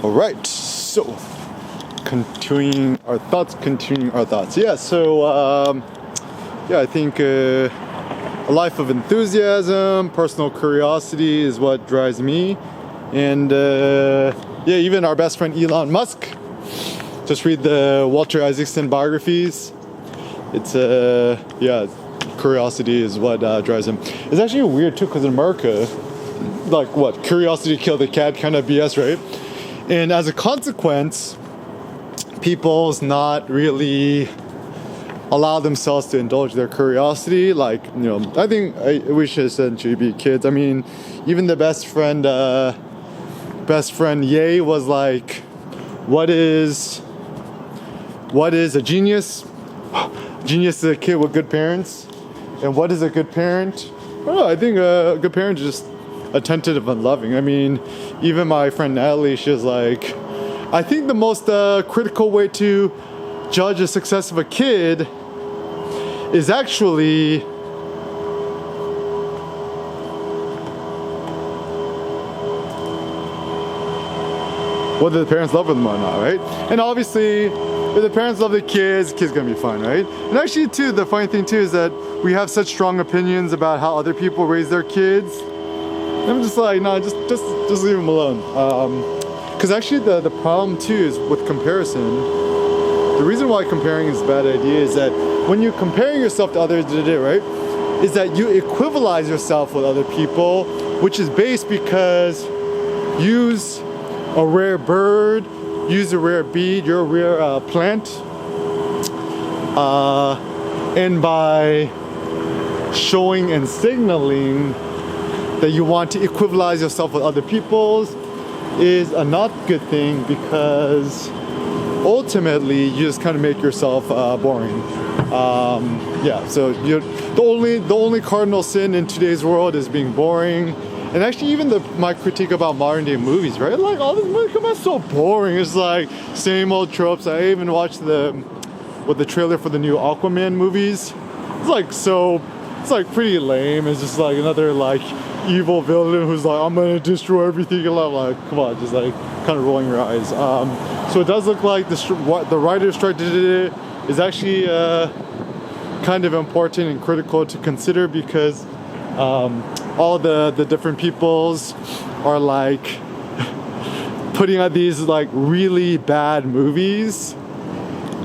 All right, so continuing our thoughts. Yeah, so I think a life of enthusiasm, personal curiosity is what drives me. And even our best friend Elon Musk, just read the Walter Isaacson biographies. It's curiosity is what drives him. It's actually weird too, because in America, like what, curiosity killed the cat kind of BS, right? And as a consequence, people's not really allow themselves to indulge their curiosity. Like, I think we should essentially be kids. I mean, even the best friend Ye was like, what is a genius? Genius is a kid with good parents. And what is a good parent? Oh, I think a good parent is just attentive and loving. I mean, even my friend Natalie, she's like, I think the most critical way to judge the success of a kid is actually whether the parents love them or not, right? And obviously, if the parents love the kid's gonna be fine, right? And actually, too, the funny thing too is that we have such strong opinions about how other people raise their kids. I'm just like, no, just leave them alone. Because actually, the problem too is with comparison. The reason why comparing is a bad idea is that when you're comparing yourself to others, right, is that you equivalize yourself with other people, which is based because use a rare bird, use a rare bead, you're a rare plant, and by showing and signaling that you want to equivalize yourself with other people's is a not good thing, because ultimately you just kind of make yourself boring. So the only cardinal sin in today's world is being boring. And actually, even my critique about modern day movies, right? Like, all this movie come out so boring. It's like same old tropes. I even watched the trailer for the new Aquaman movies. It's like pretty lame. It's just like another like evil villain who's like, I'm gonna destroy everything. And I'm like, come on, just like kind of rolling your eyes. So it does look like the writer's strike is actually kind of important and critical to consider, because all the different peoples are like putting out these like really bad movies,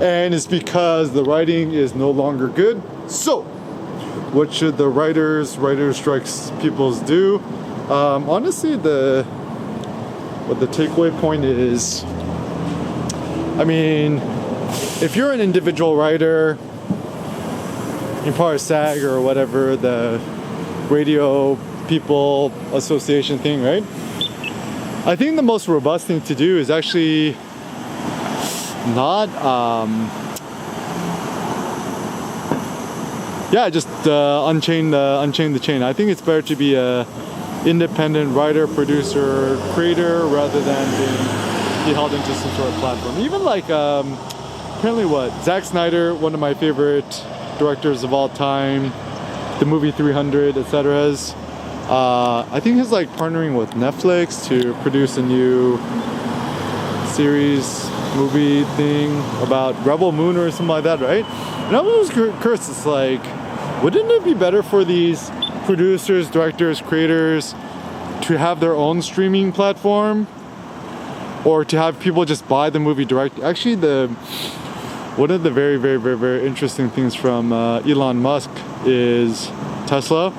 and it's because the writing is no longer good. So what should the writer strikes peoples do? Honestly, the takeaway point is, I mean, if you're an individual writer, you're part of SAG or whatever, the Radio People Association thing, right? I think the most robust thing to do is actually not unchain the chain. I think it's better to be a independent writer, producer, creator, rather than be held into some sort of platform. Even like apparently Zack Snyder, one of my favorite directors of all time, the movie 300, etc. I think he's like partnering with Netflix to produce a new series movie thing about Rebel Moon or something like that, right? And I was curious, it's like, wouldn't it be better for these producers, directors, creators to have their own streaming platform, or to have people just buy the movie direct? Actually, one of the very, very, very, very interesting things from Elon Musk is Tesla.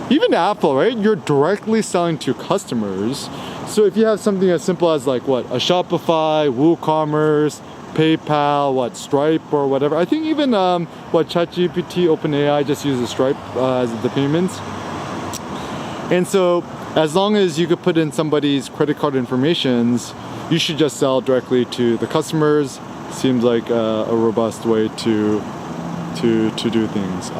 Even Apple, right? You're directly selling to customers. So if you have something as simple as like a Shopify, WooCommerce, PayPal, Stripe or whatever. I think even ChatGPT, OpenAI just uses Stripe as the payments. And so as long as you could put in somebody's credit card informations, you should just sell directly to the customers. Seems like a robust way to do things.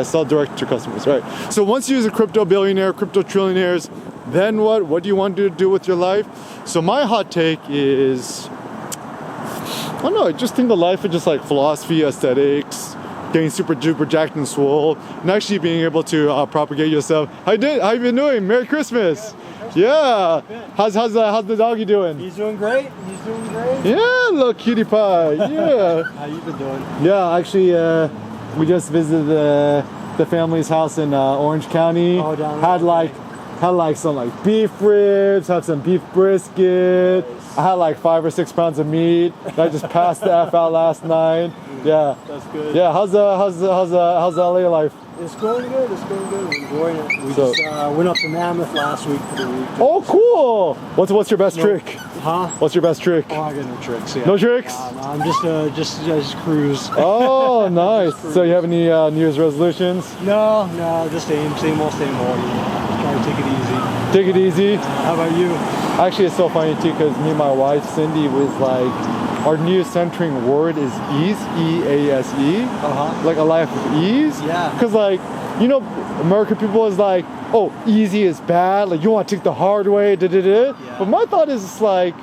Sell direct to customers, right? So once you use a crypto billionaire, crypto trillionaires, then what? What do you want to do with your life? So my hot take is, I don't know, I just think of life is just like philosophy, aesthetics, getting super duper jacked and swole, and actually being able to propagate yourself. How you been doing? Merry Christmas. Yeah. How's the doggy doing? He's doing great. He's doing great. Yeah, little cutie pie. Yeah. How you been doing? Yeah, actually, we just visited the family's house in Orange County. Oh, down had there. like some like beef ribs, had some beef brisket. Nice. I had like 5 or 6 pounds of meat. I just passed the F out last night. Yeah. That's good. Yeah. How's the LA life? It's going good. It's going good. We're enjoying it. We So- just went up to Mammoth last week for the week. Oh, cool. What's your best trick? Huh? What's your best trick? Oh, I got no tricks. Yeah. No tricks? No, I'm just cruise. Oh, nice. So you have any New Year's resolutions? No, just same old, You know, just try to take it easy. Take it easy. How about you? Actually, it's so funny too because me and my wife Cindy was like, our new centering word is ease, E-A-S-E, Uh-huh. like a life of ease. Yeah. Because like, you know, American people is like, oh, easy is bad. Like you want to take the hard way, Yeah. But my thought is just like,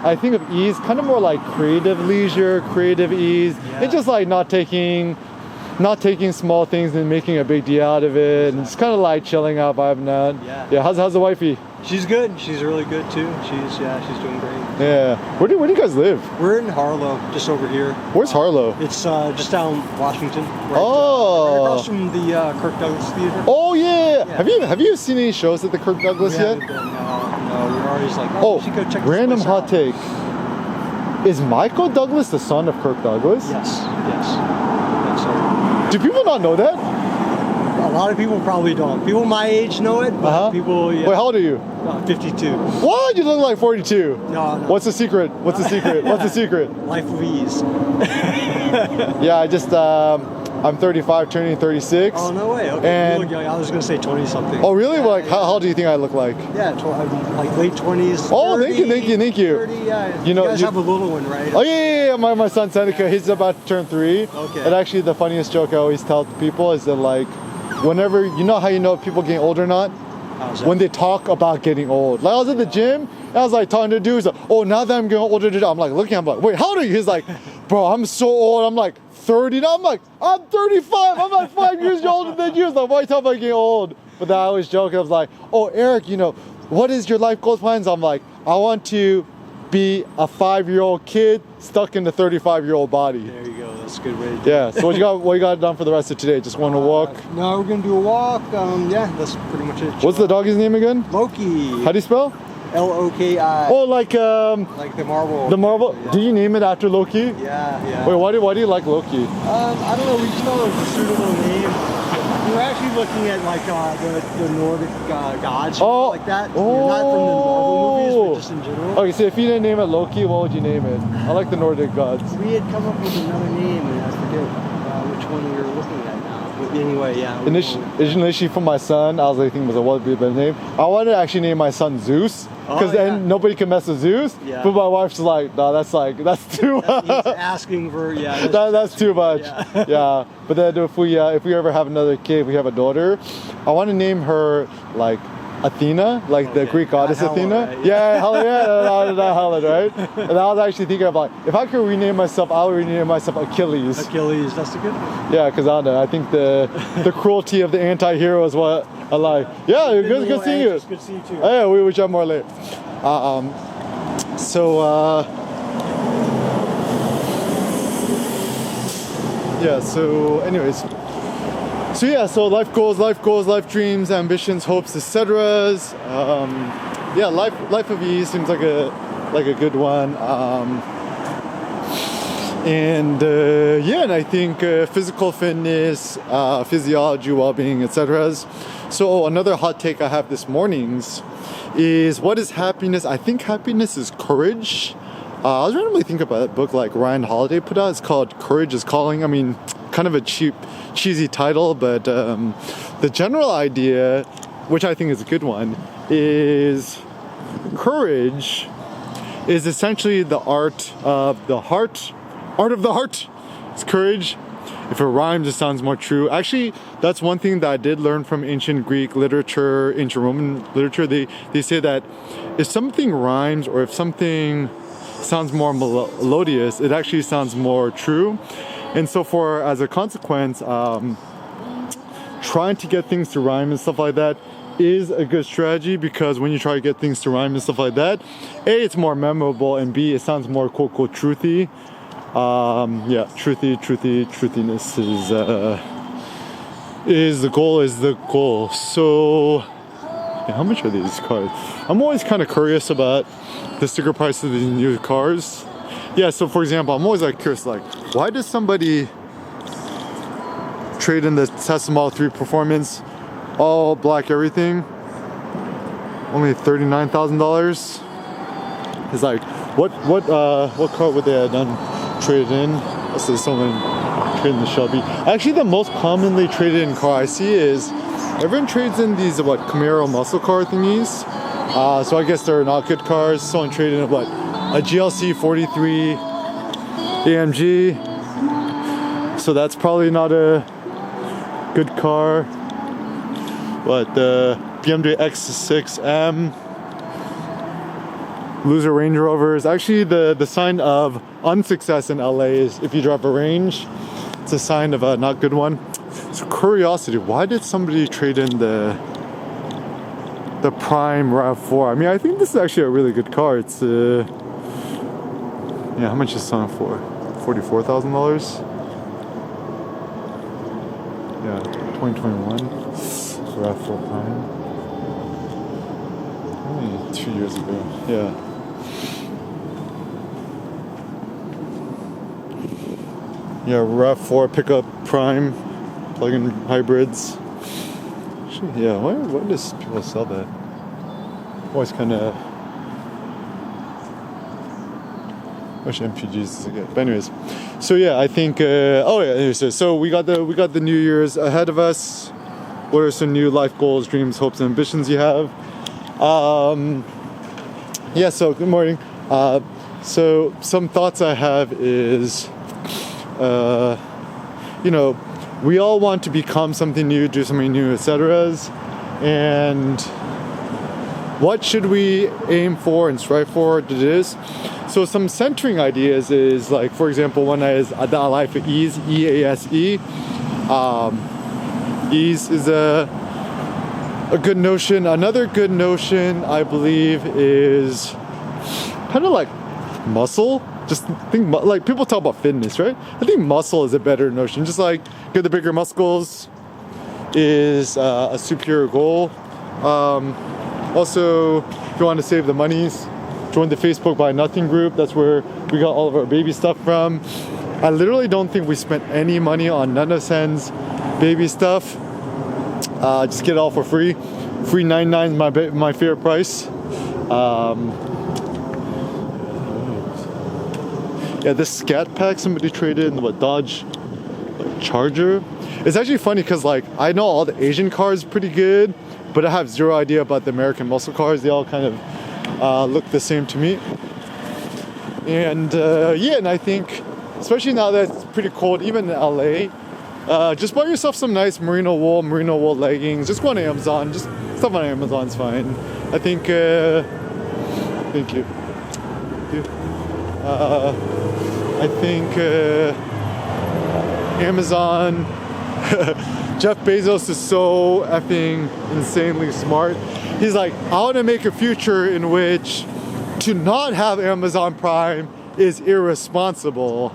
I think of ease kind of more like creative leisure, creative ease, Yeah. and just like not taking small things and making a big deal out of it, and just kind of like chilling out, vibing out. Yeah. How's the wifey? She's good. She's really good too. She's doing great. Yeah. Where do you guys live? We're in Harlow, just over here. Where's Harlow? It's just down Washington. Right, Oh. right across from the Kirk Douglas Theater. Oh yeah. Yeah. Have you seen any shows at the Kirk Douglas We yet? haven't been, no, we're always like, Oh, we should go check random this hot place take. Is Michael Douglas the son of Kirk Douglas? out. Yes. That's Do people not know that? a lot of people probably don't. People my age know it, but Uh-huh. people, yeah. Wait, how old are you? 52. What? You look like 42. No. What's the secret? What's the secret? What's the secret? Life of ease. Yeah, I just I'm 35, turning 36. Oh, no way. Okay. And- You look young. I was going to say 20 something. Oh, really? Well, like, how old do you think I look like? Yeah, like late 20s. Oh, 30, thank you. 30, yeah. You know, guys you- have a little one, right? Oh yeah. My son Seneca, he's about to turn 3. Okay. And actually, the funniest joke I always tell people is that like, whenever you know how you know if people getting old or not, How's that? when they talk about getting old. Like I was at the gym, and I was like talking to dudes. Like, oh, now that I'm getting older, I'm like looking. I'm like, wait, how old are you? He's like, bro, I'm so old. I'm like 30 now. I'm like, I'm 35. I'm like 5 years older than you. He's like, why are you talking about getting old? But then I always joke. I was like, oh, Eric, you know, what is your life goals plans? I'm like, I want to be a 5-year-old kid stuck in the 35-year-old body. There you go. That's a good way to do Yeah. So what you got done for the rest of today? Just want to walk. No, we're gonna do a walk. Yeah, that's pretty much it. What's the doggy's name again? Loki? How do you spell? Loki. Oh, like Like the Marvel. the Marvel. Yeah. Do you name it after Loki? Yeah. Wait, why do you like Loki? I don't know. We just thought it was a suitable name. We were actually looking at like the Nordic gods, you know, Oh. like that. Not from the Marvel movies, but just in general. Okay, so if you didn't name it Loki, what would you name it? I like the Nordic gods. We had come up with another name, and I forget which one we were looking at now. But anyway, yeah. Initially for my son, I was like thinking, what would be the best name? I wanted to actually name my son Zeus, because Oh, yeah. then nobody can mess with Zeus. Yeah. But my wife's like, no, that's too much. He's asking for That's too much. Yeah. Yeah. But then if we ever have another kid, if we have a daughter, I want to name her like Athena, like the Okay. Greek goddess Helen, Athena. right? Yeah, Helen, not Helen, right? And I was actually thinking of like, if I could rename myself, I would rename myself Achilles. Achilles, that's a good one. Yeah, because I don't know. I think the cruelty of the anti-hero is what I like. Yeah, Been a good little seeing you. anxious. Good to see you too. Oh, yeah, we chat more later. Yeah, so anyways. So life goals, life dreams, ambitions, hopes, etc. Yeah, life of ease seems like a good one. And I think physical fitness, physiology, well-being, etc. So another hot take I have this morning's is, what is happiness? I think happiness is courage. I was randomly thinking about that book like Ryan Holiday put out. It's called Courage is Calling. I mean, kind of a cheesy title, but the general idea, which I think is a good one, is courage is essentially the art of the heart. Art of the heart. It's courage. If it rhymes, it sounds more true. Actually, that's one thing that I did learn from ancient Greek literature, ancient Roman literature. They say that if something rhymes or if something sounds more melodious, it actually sounds more true. And so for as a consequence, trying to get things to rhyme and stuff like that is a good strategy, because when you try to get things to rhyme and stuff like that, A, it's more memorable, and B, it sounds more quote unquote truthy. Yeah, truthiness is the goal. So yeah, how much are these cars? I'm always kind of curious about the sticker prices of these new cars. Yeah, so for example, I'm always like curious, like, why does somebody trade in the Tesla Model 3 Performance, all black everything, only $39,000? It's like, what car would they have done traded in? Let's say someone traded in the Shelby. Actually, the most commonly traded in car I see is everyone trades in these Camaro muscle car thingies. So I guess they're not good cars. Someone traded in a GLC 43 AMG. So that's probably not a good car. But the BMW X6M, loser Range Rovers. Actually, the sign of unsuccess in LA is if you drive a Range, it's a sign of a not good one. So curiosity, why did somebody trade in the Prime RAV4? I mean, I think this is actually a really good car. It's yeah, how much is this on for? $44,000. Yeah, 2021 RAV4 Prime. Only 2 years ago. Yeah. Yeah, RAV4 pickup Prime, plug-in hybrids. Actually, yeah, why does people sell that? Always kind of which MPGs does it get? But anyways, so yeah, I think. So we got the New Year's ahead of us. What are some new life goals, dreams, hopes, and ambitions you have? Yeah. So good morning. So some thoughts I have is, we all want to become something new, do something new, etc. And what should we aim for and strive for? It is. So some centering ideas is like, for example, one is the life of ease, EASE. Ease is a good notion. Another good notion, I believe, is kind of like muscle. Just think, like people talk about fitness, right? I think muscle is a better notion. Just like get the bigger muscles is a superior goal. Also, if you want to save the monies, join the Facebook Buy Nothing group. That's where we got all of our baby stuff from. I literally don't think we spent any money on none of Sen's baby stuff. Just get it all for free. Free $99 is my favorite price. Yeah, this Scat Pack somebody traded in Dodge Charger. It's actually funny because I know all the Asian cars pretty good, but I have zero idea about the American muscle cars. They all kind of look the same to me. And and I think, especially now that it's pretty cold, even in LA, just buy yourself some nice merino wool leggings. Just go on Amazon. Just stuff on Amazon's fine. I think. Thank you. I think Amazon. Jeff Bezos is so effing insanely smart. He's like, I want to make a future in which to not have Amazon Prime is irresponsible.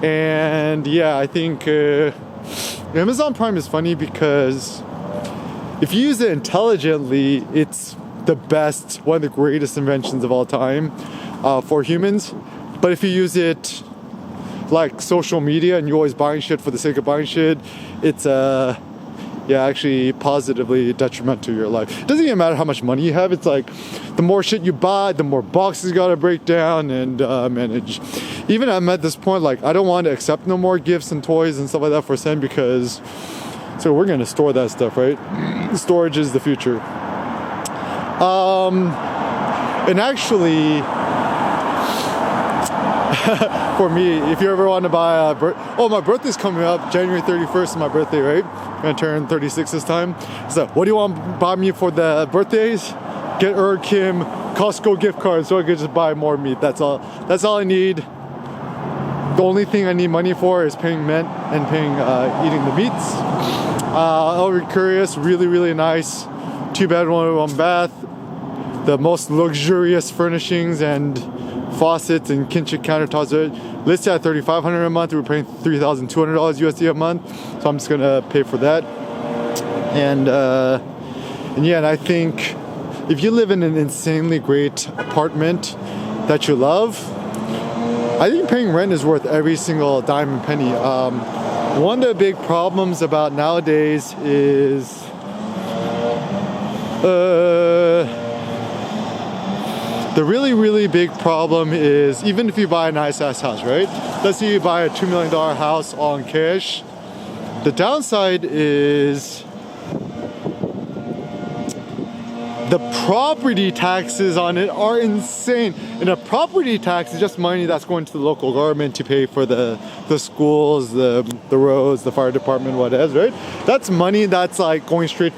And yeah, I think Amazon Prime is funny because if you use it intelligently, it's the best, one of the greatest inventions of all time for humans. But if you use it like social media and you're always buying shit for the sake of buying shit, it's actually positively detrimental to your life. It doesn't even matter how much money you have. It's like the more shit you buy, the more boxes you gotta break down and manage. Even I'm at this point, I don't want to accept no more gifts and toys and stuff like that for Sen because so we're gonna store that stuff, right? Storage is the future. And actually, for me, if you ever want to buy my birthday's coming up, January 31st is my birthday, right? I'm gonna turn 36 this time. So what do you want to buy me for the birthdays? Get Kim Costco gift card so I could just buy more meat. That's all I need. The only thing I need money for is paying rent and paying eating the meats. Ellery Curious, really, really nice. 2-bedroom, 1-bath. The most luxurious furnishings and faucets and kitchen countertops are listed at $3,500 a month. We're paying $3,200 USD a month, so I'm just gonna pay for that. And yeah, and I think if you live in an insanely great apartment that you love, I think paying rent is worth every single dime and penny. One of the big problems about nowadays is the really, really big problem is, even if you buy a nice ass house, right? Let's say you buy a $2 million house all in cash. The downside is the property taxes on it are insane. And a property tax is just money that's going to the local government to pay for the schools, the roads, the fire department, whatever, right? That's money that's like going straight,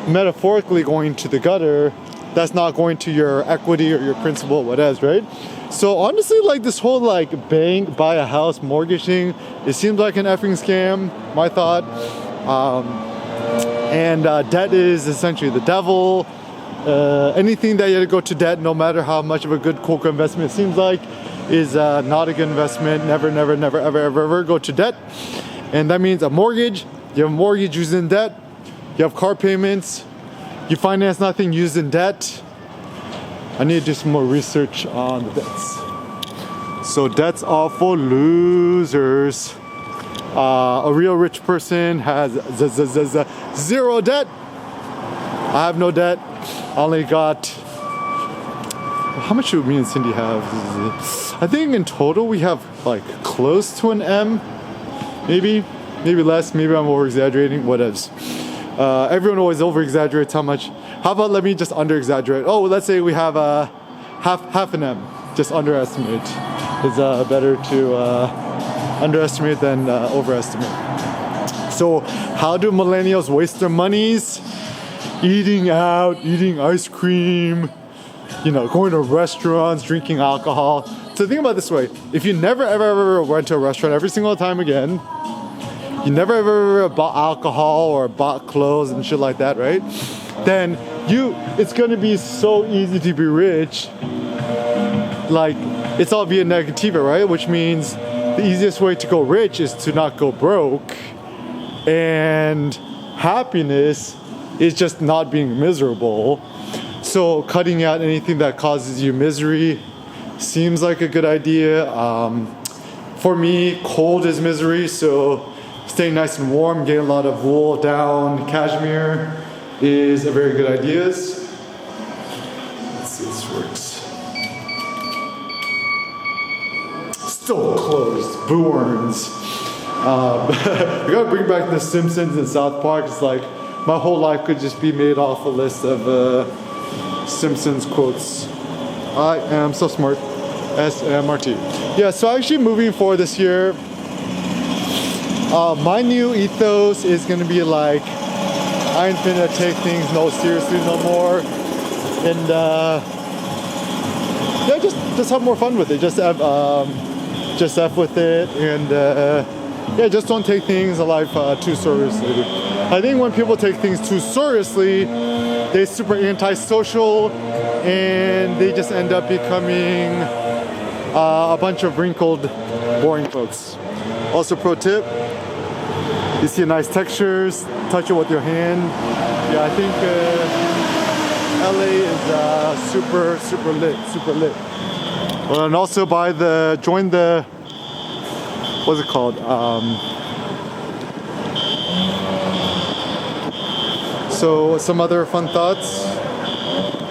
metaphorically going to the gutter. That's not going to your equity or your principal, whatever, right? So honestly, like this whole like bank, buy a house, mortgage thing, it seems like an effing scam, my thought. Debt is essentially the devil. Anything that you go to debt, no matter how much of a good coca investment it seems like, is not a good investment. Never, never, never, ever, ever, ever go to debt. And that means a mortgage. You have a mortgage used in debt. You have car payments. You finance nothing used in debt. I need to do some more research on the debts. So debts are for losers. A real rich person has zero debt. I have no debt. I only got, how much do me and Cindy have? I think in total we have like close to an M. Maybe less, maybe I'm over exaggerating, whatevs. Everyone always over exaggerates how much. How about let me just under exaggerate? Oh, let's say we have a half an M. Just underestimate. It's better to underestimate than overestimate. So how do millennials waste their monies? Eating out, eating ice cream, going to restaurants, drinking alcohol. So think about it this way: if you never ever went to a restaurant every single time again, you never ever bought alcohol or bought clothes and shit like that, right? Then it's gonna be so easy to be rich. Like, it's all via negativa, right? Which means the easiest way to go rich is to not go broke. And happiness is just not being miserable. So cutting out anything that causes you misery seems like a good idea. For me, cold is misery, so staying nice and warm, getting a lot of wool, down, cashmere is a very good idea. Let's see if this works. Still closed. Boorns. We gotta bring back The Simpsons and South Park. It's like my whole life could just be made off a list of Simpsons quotes. I am so smart. SMRT. Yeah, so actually moving forward this year, my new ethos is gonna be like, I ain't finna take things no seriously no more. And yeah, just have more fun with it. Just F with it, and yeah, just don't take things in life too seriously. I think when people take things too seriously, they're super antisocial, and they just end up becoming a bunch of wrinkled, boring folks. Also, pro tip: you see nice textures, touch it with your hand. Yeah, I think LA is super lit. Well, and also join the, what's it called? So some other fun thoughts.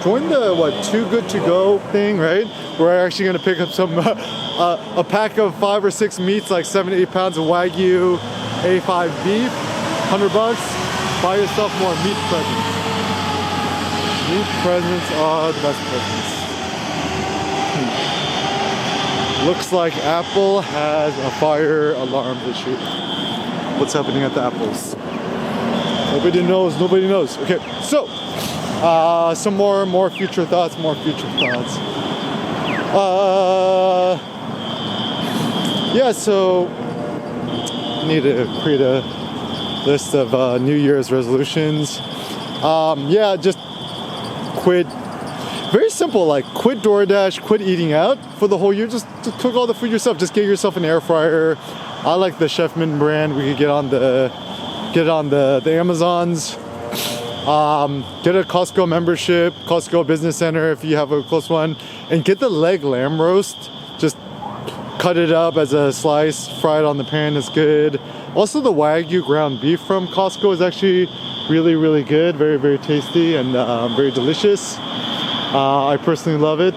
Join the Too Good To Go thing, right? We're actually gonna pick up some a pack of 5 or 6 meats, like 7 to 8 pounds of Wagyu A5 beef, $100. Buy yourself more meat presents. Meat presents are the best presents. Looks like Apple has a fire alarm issue. What's happening at the Apples? Nobody knows. Okay, so some more future thoughts. Yeah, so need to create a list of New Year's resolutions. Yeah, just quit. Very simple, like quit DoorDash, quit eating out for the whole year. Just cook all the food yourself. Just get yourself an air fryer. I like the Chefman brand. We could get on the Amazons. Get a Costco membership, Costco Business Center if you have a close one, and get the leg lamb roast. Just cut it up as a slice, fry it on the pan is good. Also, the Wagyu ground beef from Costco is actually really, really good. Very, very tasty and very delicious. I personally love it.